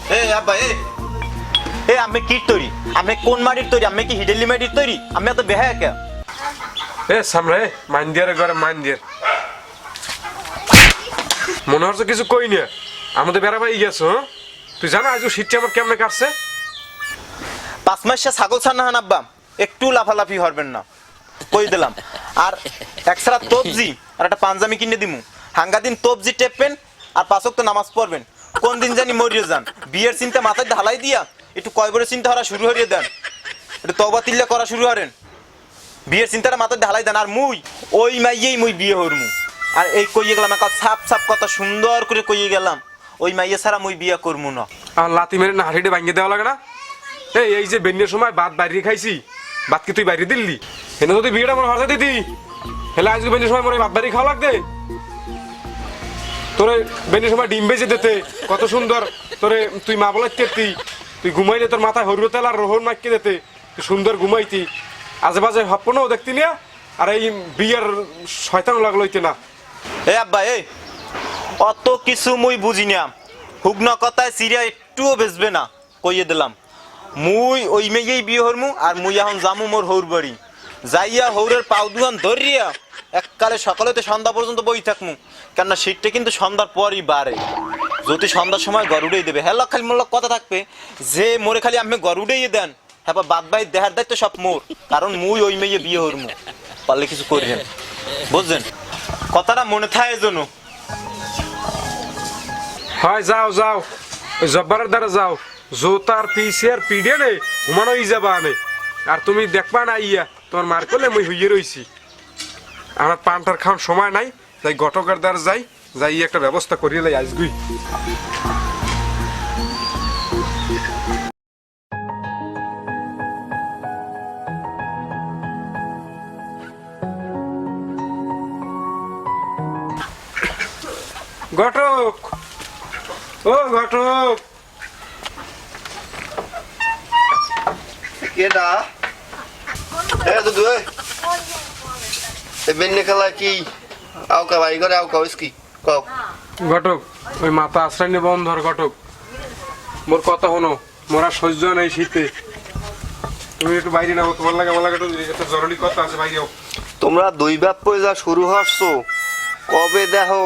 আব্বা আমি কি তৈরি, আমি কোন মাটির তৈরি, আমি কি হিডেলি মাটির তৈরি, আমি এত বেহায়া কে? সামনে মাইন্দিয়ার ঘরে মাইন্দিয়ার মনে হচ্ছে কিছু কই না, আমাদের বেড়া ভাই গেছো। তুই জানো আজ শীতটা আমার কেমনে কাটছে? 5 মাসে ছাগল ছানা হান আব্বা, একটু লাফালাফি হরবেন না, কই দিলাম। আর একসারা তবজি আর একটা পাঞ্জামি কিনে দিমু, হাঙ্গা দিন তবজি টেপবেন আর 5 ওয়াক্ত নামাজ পড়বেন। কোন দিন জানি মরিয়ে যান, বিয়ের চিন্তা মাথায় ঢালাই দিয়া একটু কয়বরের চিন্তা করা শুরু হরিয়ে দেন, একটু তওবা তিল্লা করা শুরু করেন, বিয়ের চিন্তাটা মাথায় ঢালাই দেন। আর ওই মাইয়েই বিয়ে হরমু। আর এই কইয়ে গেলাম একটা সাপ সাপ কথা সুন্দর করে কইয়ে গেলাম, ওই মাইয়ে ছাড়া বিয়ে করবো না। আর লাতি মেরে না হাঁড়িটা ভাঙিয়ে দেওয়া লাগে না? এই যে বেন্যের সময় ভাত বাইরে খাইছি, ভাত কি তুই বাইরে দিল্লি? এনে যদি বিয়েটা মনে হরতে দিতি, হেলে আজকে বেন্যের সময় মনে ভাত বাইরে খাওয়া লাগবে। তোরে বেন্যের সময় ডিম বেজে দিতে কত সুন্দর, তোরে তুই মা বলে কেতি, তুই ঘুমাইলে তোর মাথায় হরির তেল আর রোহন মাইকে দিতে, তুই সুন্দর ঘুমাইতি, আজে বাজে হপ্পনও দেখতি না। আর এই বিয়ের শয়তান লাগলো না। আব্বা অত কিছু বুঝি না, হুগ্ন কথায় সিরিয়া একটুও বেচবে না, কইয়ে দিলাম। ওই মেয়েই বিয়ে হরমু। আর এখন জামু মোর হৌর বাড়ি, যাইয়া হৌরের পাও দুয়ান ধরিয়া এককালে সকালেতে সন্ধ্যা পর্যন্ত বই থাকমু। কেননা শীতটা কিন্তু সন্ধ্যার পরই বাড়ে, যদি সন্ধ্যার সময় গড় উড়েই দেবে। হ্যাঁ খালি মোর কথা থাকবে যে মোরে খালি আপনি গড় উড়েই দেন, হ্যাঁ বাদ বাই দেহার দায়িত্ব সব মোর। কারণ ওই মেয়ে বিয়ে হরমু, পারলে কিছু করবেন, বুঝছেন? কথাটা মনে থাকে যেন। হয় যাও যাও, ওই জব্বারের দ্বারা যাও, জোতার পিসি আর পিড়ে নে ঘুমানোই যাবা আনে। আর তুমি দেখবা না ইয়া তোমার মার করলে মুই হইয়ে রইছি। আমার পানটার খাওয়ার সময় নাই, যাই ঘটকের দ্বার যাই একটা ব্যবস্থা করিয়ে লাই আজগুই। ঘটক, ও ঘটক, কেডা দুধু বেন্নে খেলা কি আউকা ভাই করে আউকা কি কও? ঘটক ওই মাথা আশ্রয় নিয়ে বন্ধর। ঘটক মোর কথা হনো, মোরা সহ্য নেই শীতে, তুমি একটু বাইরে নাও, তোমার লাগে আমার লাগে একটু জরুরি কথা আছে, বাইরে। তোমরা দুই বাপ পয়সা শুরু হচ্ছো কবে দেখো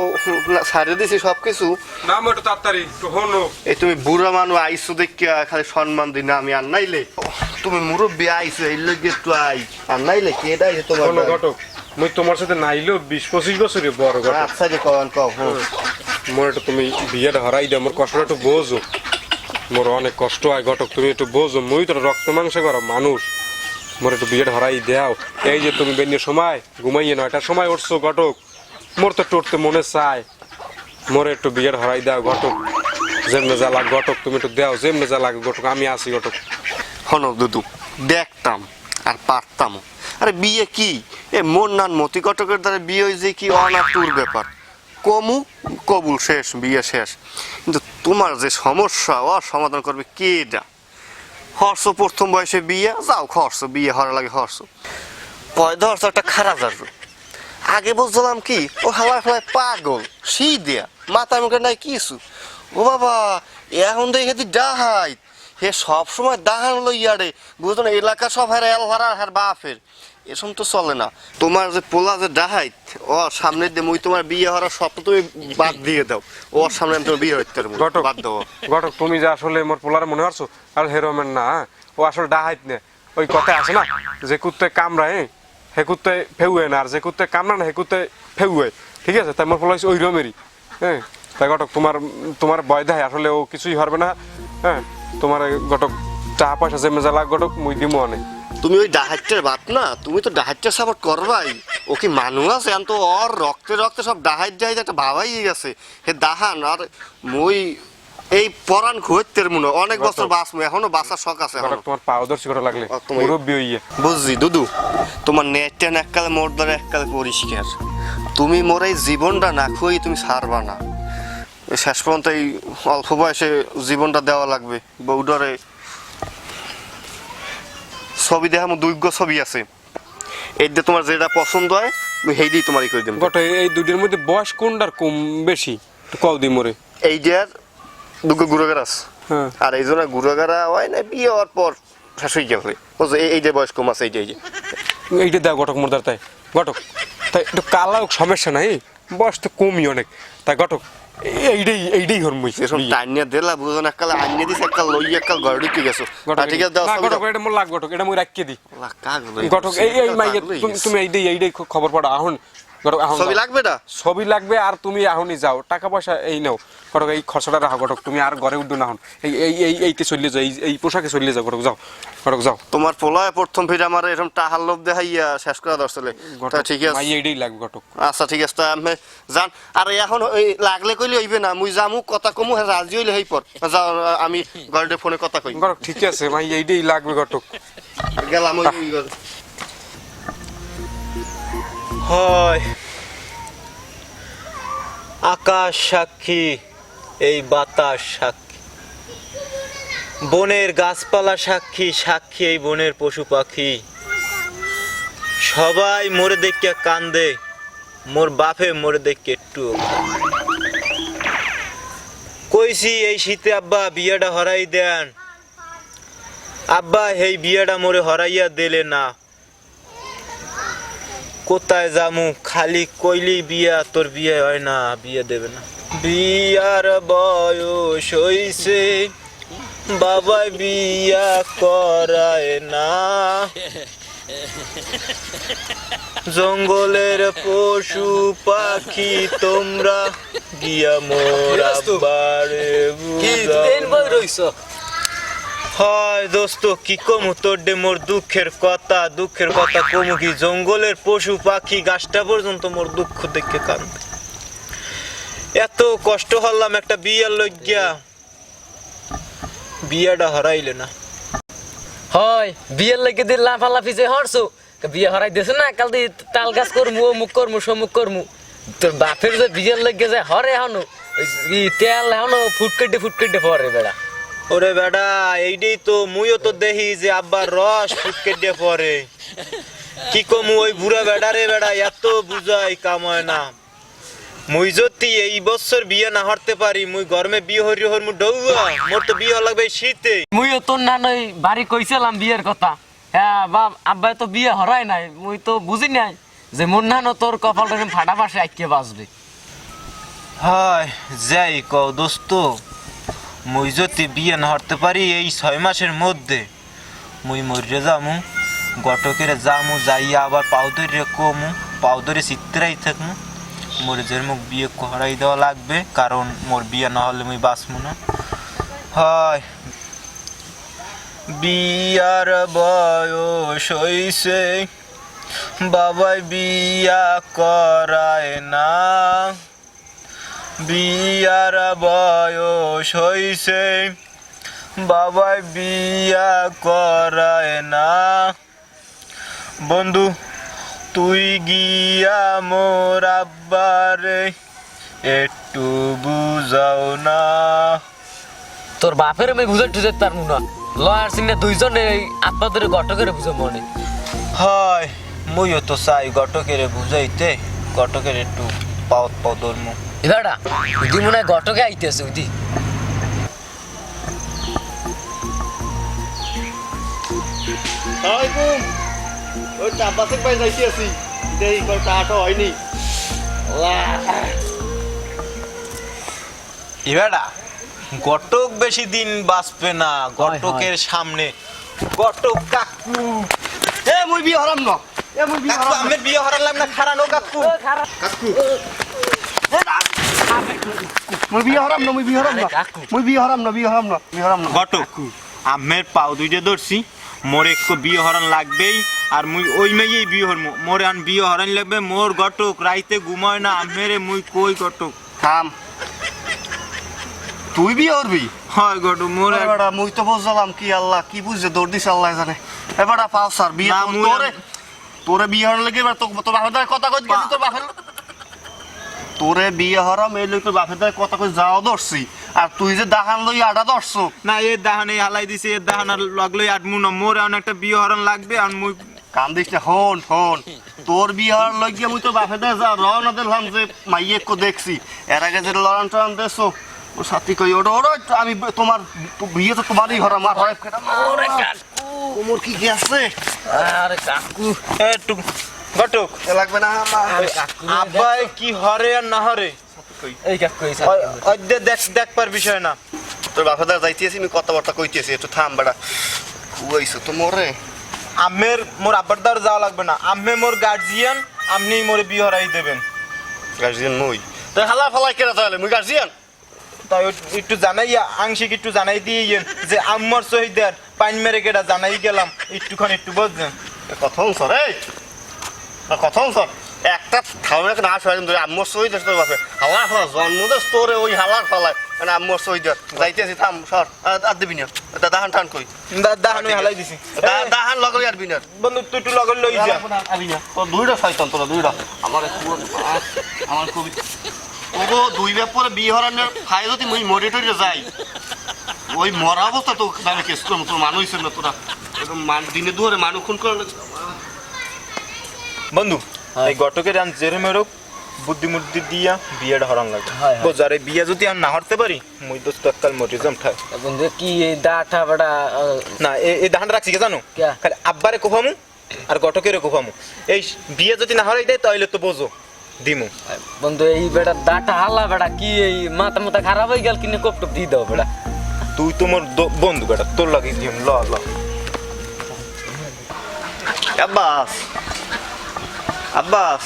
ছাড়ে দিছি সবকিছু। না একটু তাড়াতাড়ি একটু হনো। এই তুমি বুড়া মানুষ আইসো দেখিয়া খালি সম্মান দিই না আমি, আর নাইলে তুমি মুরব্বী আইসো এই লোক একটু আই, আর নাইলে কেডা তোমার ঘটক মুই তোমার সাথে নাইলেও 20-25 বছরের বড় ঘটক। আচ্ছা যে কন কও মোর একটু তুমি বিয়েটা হরাই দাও, মোর কষ্টটা একটু বোঝো, মোর অনেক কষ্ট হয় ঘটক, তুমি একটু বোঝো, মুই তো রক্ত মাংস করা মানুষ, মোর একটু বিয়েটা হরাই দাও। এই যে তুমি বেনিয়ে সময় ঘুমাইয়ে 9টার সময় উঠছো ঘটক, মোর তো টুটতে মনে চায়, মোর একটু বিয়ের হরাই দাও ঘটক, যেমনে যা লাগ ঘটক তুমি একটু দাও, যেমনে যা লাগে ঘটক, আমি আসি ঘটক। হনো দুদু দেখতাম আর পারতাম, আরে বিয়ে কি এ মোর নান মতি কটকের দ্বারা বিয়ে হয়েছে কি অনাতুর ব্যাপার, কমু কবুল শেষ, বিয়ে শেষ। কিন্তু তোমার যে সমস্যা ও সমাধান করবে কেডা? হর্ষ প্রথম বয়সে বিয়ে যাও, খরচ বিয়ে হওয়ার লাগে হর্ষ পয়দা হর্ষ একটা খারাপ আসবে। আগে বুঝলাম কি ও হাওয়ায় হাওয়ায় পাগল, শি দেয়া মাথা মুখে নাই কিছু। ও বাবা এখন তো এখানে ডাহাই, হে সব সময় দাহান লইয়ারে বুঝতো না, এলাকা সব হারে এলহারা হার বাপের, এসব তো চলে না। তোমার যে পোলা যে ডাহাইত ও সামনে দিয়ে মুই তোমার বিয়ে হওয়ার স্বপ্ন তুমি বাদ দিয়ে দাও, ওর সামনে আমি তোমার বিয়ে হইতে ঘটক বাদ দেবো। ঘটক তুমি যে আসলে মোর পোলারে মনে করছো আর হেরোমেন না, ও আসলে ডাহাইত নে। ওই কথা আছে না যে কুত্তে কামড়ায় হে কুত্তে ফেউয়ে না, আর যে কুত্তে কামড়া না হে কুত্তে ফেউয়ে, ঠিক আছে? তাই মোর পোলা ওই রমেরই। হ্যাঁ তাই ঘটক তোমার ভয় দেয়, আসলে ও কিছুই হবে না। হ্যাঁ তোমার ঘটক টাকা পয়সা যে মেজা লাগ ঘটক মুই দিমো অনেক। তুমি ওই ডাহাইটের বাত না, তুমি তো ডাহাইটের সাপোর্ট করবাই। ও কি মানুষ আছে? এখন তো ওর রক্তে রক্তে সব ডাহাইট ডাহাইট একটা ভাবাই গেছে হে দাহান। আর মই এই পরাণ খুঁজতের মনে অনেক বছর বাঁচবো, এখনো বাঁচার শখ আছে। তোমার পারদর্শী করে লাগলে মুরব্বী হইয়ে বুঝছি দুদু, তোমার নেটটা এককালে মোর দ্বারা এককালে পরিষ্কার। তুমি মোর এই জীবনটা না খুঁই তুমি ছাড়বা না, শেষ পর্যন্ত এই অল্প বয়সে জীবনটা দেওয়া লাগবে। বউডরে ছবি দেখা আমার দুইজ্ঞ ছবি আছে, এই যে তোমার যেটা পছন্দ হয় সেই দিয়ে তোমারই করে দেবো। ঘটক এই দুইটার মধ্যে বয়স কোনটার কম বেশি কও দি মোরে? এই যে আর দুগ্গ গুড়াগার আছে। হ্যাঁ। আর এই জন্য গুড়াগাড়া হয় না বিয়ে হওয়ার পর শেষ হয়ে গেলে বুঝছো এই যে বয়স্ক মাছ এই যে এইটা দেখ ঘটক মোর তাই ঘটক তাই একটু কালা হোক সমস্যা নাই বয়স তো কমই অনেক তাই ঘটক এইটাই হরমুই এসব টাইনিয়া দিলা বুঝো না কালে আনিয়ে দিছে একটা লই একটা ঘর ঢুকে গেছো ঠিক আছে দাও ঘটক এটা মোর লাগ ঘটক এটা মুই রাখিয়ে দি কাক ঘটক এই মাইয়ে তুমি এইটাই খবর পড়া আহুন ঘটক আহুন ছবি লাগবে না ছবি লাগবে আর তুমি আহুনই যাও টাকা পয়সা এই নাও ঘটক এই খরচটা রাখো ঘটক তুমি আর ঘরে উঠো না হন এইতে চলে যাও এই পোশাকে চলে যাও ঘটক যাও তোমার পোলায় প্রথম ফিরে আমার এরকম টাহার লোভ দেখাইয়া শেষ করে দর্শলে ঠিক আছে মাই এইটাই লাগবে ঘটক আচ্ছা ঠিক আছে তা আমি যান আর এখন ওই লাগলে কইলে হইবে না মুই যামু কথা কমু হ্যাঁ রাজি হইলে হই পর যাও আমি ঘরে ফোনে কথা কই ঘটক ঠিক আছে মাই এইটাই লাগবে ঘটক গেলাম ওই হয় আকাশ সাক্ষী এই বাতাস সাক্ষী বনের গাছপালা সাক্ষী সাক্ষী এই বনের পশু পাখি সবাই মরে দেখে কান্দে মোর বাপে মরে দেখে একটু কইছি এই শীতে আব্বা বিয়েটা হরাই দেন আব্বা এই বিয়েটা মোরে হরাইয়া দিলে না কোথায় যামু খালি কইলি বিয়া তোর বিয়ে হয় না বিয়ে দেবে না বিয়ার বয়স হইছে বাবা বিয়া করায় না জঙ্গলের পশু পাখি তোমরা গিয়া মোর আব্বারে বুঝাও হয় দোস্ত কি কমু তোর ডে মোর দুঃখের কথা কমু কি জঙ্গলের পশু পাখি গাছটা পর্যন্ত মোর দুঃখ দেখে কান্দে এত কষ্ট হলাম একটা বিয়ার লইগিয়া বিয়াটা হরাইলে না হয় বিয়ের লেগে দিন লাফালাফি যে হরছো বিয়ে হরাই দিছে না কাল দি তাল গাছ করমু অমুক করমু সমুক করমু তোর বাপের যে বিয়ের লেগে যে হরে হনো তেল হনো ফুটকেটে পরে বেড়া ওরে বেটা এইটাই তো মুইও তো দেখি যে আব্বার রস ফুটকে দিয়ে পরে কি কমু ওই বুড়া বেড়ারে বেড়া এত বুঝাই কাম হয় না মুই যদি এই বছর বিয়ে না হরতে পারি মুই গরমে বিয়ে হর মু ডৌয়া মোর তো বিয়ে লাগবে শীতে মুইও তোর নানই বাড়ি কইছিলাম বিয়ের কথা হ্যাঁ বাপ আব্বাই তো বিয়ে হরাই নাই মুই তো বুঝি নাই যে মোর নানো তোর কপালটা ফাটা পাশে আইকে বাঁচবে হয় যাই কও দোস্ত মুই যদি বিয়ে না হরতে পারি এই 6 মাসের মধ্যে মুই মরে যামু গটকের যামু যাইয়া আবার পাউদরে কমু পাউদরে চিত্রাই থাকমু মোর যে মুখ বিয়ে করাই দেওয়া লাগবে কারণ মোর বিয়ে না হলে মুই বাঁচমু না হয় বিয়ার বয়স হইছে বাবাই বিয়া করায় না বিয়ার বয়স হইছে বাবাই বিয়া করায় না বন্ধু তুই গিয়া মোর আব্বারে একটু বুঝাও না তোর বাপের আমি বুঝে টুঝে তার মুনা লয়ার সিং না দুইজনে আপনাদের গটকের বুঝে মনে হয় মুইও তো চাই গটকের বুঝাইতে গটকের একটু পাও ধর্ম এবারটা উদি মনে হয় গটকে আইতেছে উদি ওই চাপাসে পাই যাইতে আছি দেই কয়টা আটো হয়নি এবারা গটক বেশি দিন বাঁচবে না গটকের সামনে গটক কাকু এ মুই বিয়ে হরাম না এ মুই বিয়ে কাকু আমি বিয়ে হারালাম না খারানো কাকু কাকু মুই বিয়ে হরাম না মুই বিয়ে হরাম না গটক আমের পাও দুইটা ধরছি মোর একটু বিয়ে হরান লাগবেই আর মুই ওই মেয়েই বিয়ে হরমু মোর আন বিয়ে হরান লাগবে মোর গটক রাইতে ঘুমায় না আমেরে মুই কই গটক থাম তুই বিয়ে হরবি হয় গটক মোর এবারে মুই তো বুঝলাম কি আল্লাহ কি বুঝছে দৌড় দিছে আল্লাহ জানে এবারে পাও স্যার বিয়ে না, মুই- তোরে বিয়ে হরার লাগে এবার তোর বাপের কথা কই গেছি তোর বাপের তোরে বিয়ে হরাম এই লোক তোর বাপের কথা কই যাও ধরছি আর তুই যে দাহান লই আডা ধরছো না এর দাহানে হালাই দিছে এর দাহানার লাগলই আটমু না মোর এখন একটা বিয়ে হরান লাগবে আর মুই কান্দিস না হন তোর বিয়ে হওয়ার লইগে মুই তো বাপে দে যা রওনা দিলাম যে মাইয়ে কো দেখছি এর আগে যে লড়ান টড়ান দেছো ও সাথী কই ওটা ওটা আমি তোমার বিয়ে তো তোমারই ঘর আমার হয় ওরে কাকু কোমর কি কি আছে আরে কাকু একটু ঘটক এ লাগবে না আমার আরে কাকু আব্বাই কি হরে আর না হরে এই কাকু এই অদ্যে দেখবার বিষয় না। তোর বাপেদার যাইতেছি আমি কথাবার্তা কইতেছি একটু থাম বেটা কুয়াইছো তো মরে আমের মোর আব্বার দ্বার যাওয়া লাগবে না, আম্মে মোর গার্জিয়ান, আপনি মোরে বিয়ে হরাই দেবেন। গার্জিয়ান মই তো হালা ফালাই কেনা তাহলে মুই গার্জিয়ান তাই একটু জানাই আংশিক একটু জানাই দিয়ে যে আম্মর শহীদের পাইন মেরে কেটা জানাই গেলাম একটুখানি একটু বুঝছেন। কথা স্যার এই কথা স্যার একটা থামে না আসলে ধরে আম্মর সই দেশ তোর বাপে হালা ফালা জন্মদেশ তোরে ওই হালার ফালায় মানে আম্মর সই দেশ যাইতেছি থাম সর আর দিবি না দাহান টান কই দাহান হালাই দিছি দাহান লগই আর বিনার বন্ধু তুই একটু লগল লই যা। আবি না তোর দুইটা শয়তান তোরা দুইটা আমার আমার খুবই ওগো দুই ব্যাপারে বিয়ে হরানোর খাই যদি মুই মরিটরে যাই ওই মরা অবস্থা তো আমি কেস করবো তোর মানুষ হইছে না তোরা একদম দিনে দুয়ারে মানুষ খুন করে বন্ধু এই গটকের আন জেরে মেরক বুদ্ধি দিয়া বিয়েটা হরান লাগে হয়, হয়। বোঝারে বিয়ে যদি আর না হরতে পারি মুই দোস্ত কাল মরি যাম ঠাই বন্ধু কি এই ডাটা বড়া না এই দাহানটা রাখছি কে জানো ক্যা? খালি আব্বারে কোফামু আর গটকেরও কোফামু এই বিয়ে যদি না হরাই দেয় তাহলে তো বোঝো দিমু। বন্ধু এই বেটা ডাটা হালা বেটা কি এই মাথা খারাপ হয়ে গেল কিনে কোপ টপ দিয়ে দাও বেটা তুই তো মোর বন্ধু বেটা তোর লাগি দিম ল ল আব্বাস আব্বাস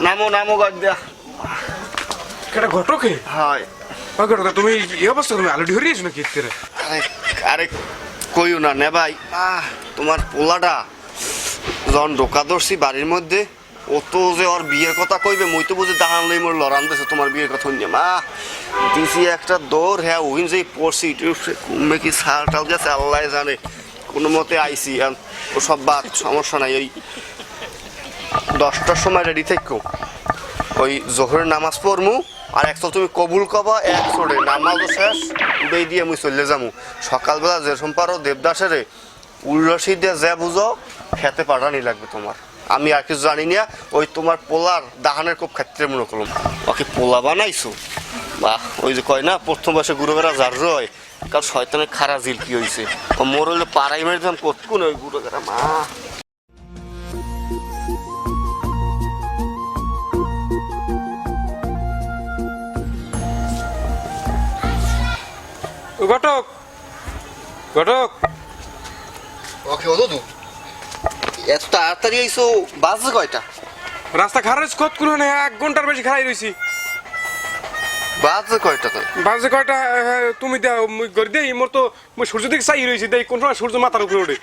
নামো নামো গদ্যা কেটা ঘটকে হয় ঘটক তুমি এই অবস্থা তুমি আলু ধরিয়েছো নাকি এর আরে আরে কইও না নে ভাই তোমার পোলাটা যখন ঢোকা ধরছি বাড়ির মধ্যে অত যে ওর বিয়ের কথা কইবে মুই তো বুঝে দাহান লই মোর লড়ান দেছে তোমার বিয়ের কথা শুনে মা দিছি একটা দৌড় হ্যাঁ ওইন যে পড়ছি কুমে কি সাল টাল গেছে আল্লাহ জানে কোনো মতে আইসি ও সব বাদ সমস্যা নাই ওই 10টার সময় রেডি থেকো ওই জোহরের নামাজ পড়মু আর একশো তুমি কবুল কবা একশো নামাজও শেষ উড়াই দিয়ে মুই চলে যামু সকালবেলা যেরকম পারো দেবদাসেরে উল্লাসী দিয়ে যা বুঝো খেতে পাঠানি লাগবে তোমার আমি আর কিছু জানি না ওই তোমার পোলার দাহানের খুব খাইতে মনে করলাম ওকে পোলা বানাইছো বাহ ওই যে কয় না প্রথম বয়সে গুরু বেড়া যার রয় কাল শয়তানের খারা জিল কি হয়েছে মোর হইলে পাড়াই মেরে দিলাম কতক্ষণ ওই গুরু বেড়া মা ঘটক ঘটক ওকে ও দাদু এত তাড়াতাড়ি আইসো বাজে কয়টা রাস্তা খারাপ কত কোনো না 1 ঘন্টার বেশি খারাই রইছি বাজে কয়টা তাই বাজে কয়টা তুমি দাও মুই গড়ি দেই মোর তো মুই সূর্য দিকে চাই রইছি দেই কোন সময় সূর্য মাথার উপরে ওঠে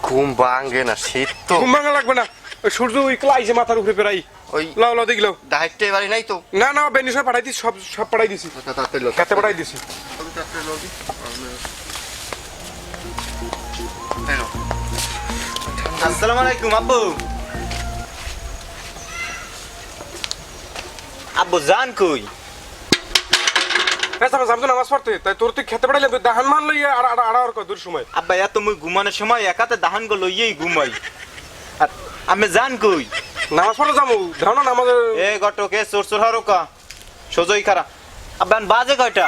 ঘুম ভাঙে না শীত তো ঘুম ভাঙা লাগবে না ওই সূর্য ওই ক্লাইছে মাথার উপরে পেরাই ওই লাও লাও দেখলাও ডাইরেক্টে বাড়ি নাই তো না না বেনিসর পাঠাই দিছি সব পাঠাই দিছি কাতে পাঠাই দিছি আসসালামু আলাইকুম আব্বু। আব্বু জান কই? এসা যাবো নামাজ পড়তে তাই তোর তুই খেতে পাঠাইলে দাহান মান লইয়া আর আর কত দূর সময় আব্বা এত মুই ঘুমানোর সময় একাতে দাহান গো লইয়েই ঘুমাই। আর আমি জান কই? নামাজ পড়তে যাবো দাও না নামাজ এ গটকে চোর হরকা সোজই খারা। আব্বা বাজে কয়টা?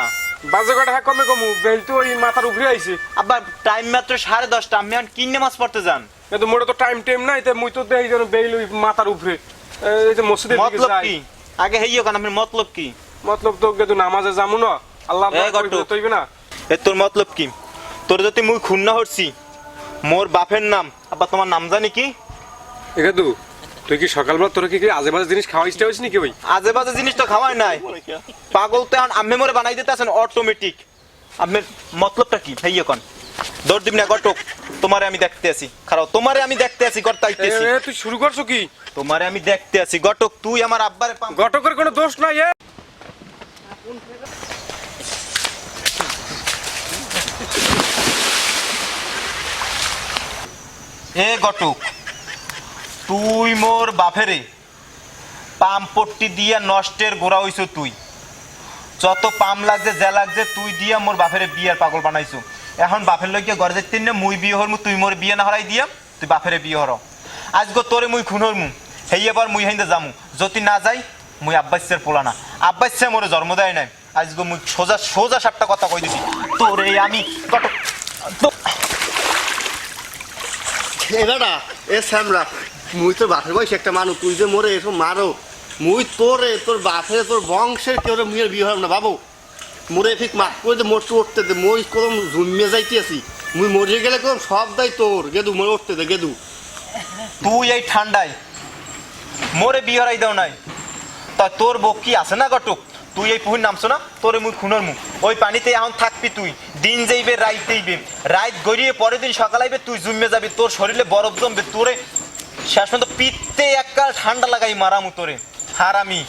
বাজে কয়টা হ্যাঁ কমে কমু বেল তো ওই মাথার উপরে আইছে আব্বা টাইম মাত্র 10:30। আমি এখন কি নামাজ পড়তে যান? কিন্তু মোরে তো টাইম নাই তাই মুই তো দেই যেন বেল ওই মাথার উপরে এই যে মসজিদের দিকে মতলব যাই কি? আগে হেইও কান আপনার মতলব কি? মতলব তো কিন্তু নামাজে যামু না আল্লাহ এ গট্টু। তইবে না এ তোর মতলব কি? তোর যদি মুই খুন না হরছি মোর বাপের নাম আব্বা তোমার নাম জানি কি? একাদু তুই কি সকালবেলা তোর কি আজে বাজে জিনিস খাওয়া ইচ্ছা হইছে নাকি ওই আজে বাজে জিনিস তো খাওয়াই নাই পাগল তো এখন আম্মে মোরে বানাই দিতে আছেন অটোমেটিক। আপনার মতলবটা কি? হেইও কান দৌড় দিবি না গটক, তোমারে আমি দেখতে আছি। খারাপ তোমারে আমি দেখতে আছি গড়তাইতেছি। এ তুই শুরু করছো কি তোমারে আমি দেখতে আছি গটক, তুই আমার আব্বারে পাম। ঘটকের কোনো দোষ নাই এ গটক তুই মোর বাপেরে পাম পট্টি দিয়া নষ্টের গোড়া হইছ। তুই যত পাম লাগছে যা লাগছে তুই দিয়া মোর বাপেরে বিয়ার পাগল বানাইছো। এখন বাপের লইকে ঘরে যেতে না মুই বিয়ে হরমু, তুই মোর বিয়ে না হরাই দিয়া তুই বাপেরে বিয়ে হর। আজকে তোরে মুই খুন হরমু, হেই এবার মুই হাইন্দে যামু। যদি না যাই মুই আব্বাসের পোলা না, আব্বাসে মোরে জন্ম দেয় নাই। আজকে মুই সোজা সোজা সাপটা কথা কই দিছি তোরে আমি কটক এবারা এ শ্যামরা মুই তোর বাপের বয়স একটা মানুষ, তুই যে মোরে এসব মারো, মুই তোরে তোর বাপের তোর বংশের কেউ মুইয়ের বিয়ে হবে না বাবু। মোরে ঠিক মাফ করে দে, মোর উঠতে দে, মই কদম জন্মে যাইতে আছি, মুই মরে গেলে কদম সব দায় তোর। গেদু মোরে উঠতে দে গেদু। তুই এই ঠান্ডায় মোরে বিয়ে হারাই দাও নাই, তা তোর বউ কি আছে না গটক? তুই এই পুহির নামছো না, তোরে মুই খুনের মু ওই পানিতে এখন থাকবি তুই, দিন যাইবে রাইত যাইবে, রাইত গড়িয়ে পরের দিন সকাল আইবে, তুই জুমে যাবি, তোর শরীরে বরফ জমবে, তোরে শেষ পর্যন্ত পিত্তে এককাল ঠান্ডা লাগাই মারামু তোরে হারামি।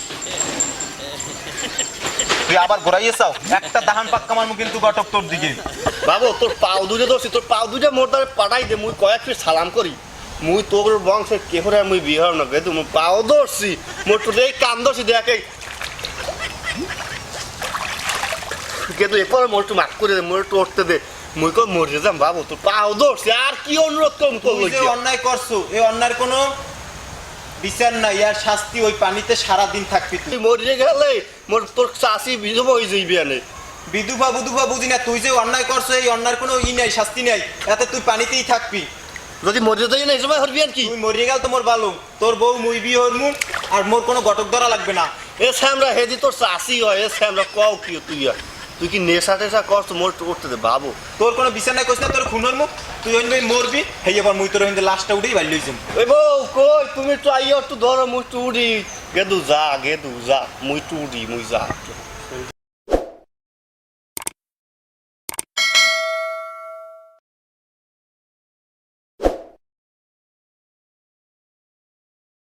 তুই আবার ঘোরাইয়ে চাও, একটা দাহান পাক্কা মারমু কিন্তু গটক তোর দিকে। বাবু তোর পাও দুজে ধরছি, তোর পাও দুজে মোর দ্বারা পাঠাই দে, মুই কয়েক ফিট সালাম করি। মুই তোর বংশের কে করে মুই বিয়ে হব না গেদু, মুই পাও ধরছি, মোর তোর এই কান ধরছি দেখে গেদু। এরপরে মোর একটু মাফ করে দে, মোর একটু উঠতে দে, মুই কো মরে যাম বাবু, তোর পাও ধরছি আর কি অনুরোধ করম করলো। তুই যে অন্যায় করছো, এই অন্যায়ের কোনো বিচার নাই, আর শাস্তি ওই পানিতে সারাদিন থাকবি তুই। তুই মরে গেলে মোর তোর চাষি বিধবা হয়ে যাইবি আনে। বিধবা বুধুবা বুঝি না, তুই যে অন্যায় করছো এই অন্যায়ের কোনো নাই, শাস্তি নাই, এতে তুই পানিতেই থাকবি। যদি মরে যাই না এই সময় হরবি আর কি। তুই মরিয়ে গেল তো মোর ভালো, তোর বউ মুই বিয়ে হরমু, আর মোর কোনো গটক ধরা লাগবে না। এ শ্যামরা হেদি তোর চাষি হয়, এ শ্যামরা কও কি তুই আর তুই কি নেশা টেশা করছ, মোর উঠতে দে বাবু। তোর কোনো বিচার নাই কইস না, তোর খুন হরমু, তুই ওই মরবি, হেই এবার মুই তোর হিন্দে লাশটা উঠেই বাড়ি লইছিম। ওই বউ কই তুমি একটু আইও একটু ধরো, মুই একটু উড়ি। গেদু যা মুই একটু উড়ি, মুই যা।